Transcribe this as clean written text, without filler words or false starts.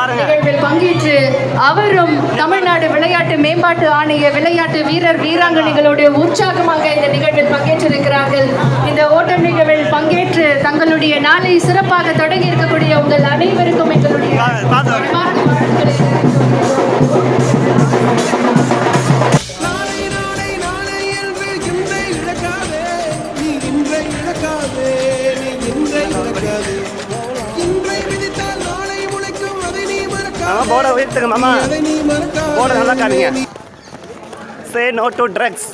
நிகழ்வில் பங்கேற்று அவரும் தமிழ்நாடு விளையாட்டு மேம்பாட்டு ஆணைய விளையாட்டு வீரர் வீராங்கனைகளுடைய உற்சாகமாக இந்த நிகழ்வில் பங்கேற்றிருக்கிறார்கள். இந்த ஓட்டம் நிகழ்வில் பங்கேற்று தங்களுடைய நாளை சிறப்பாக தொடங்கி இருக்கக்கூடிய உங்கள் அனைவருக்கும் எங்களுடைய போட உயர்த்துங்க மாமா, போட நல்லா காமிங்க. Say no to drugs.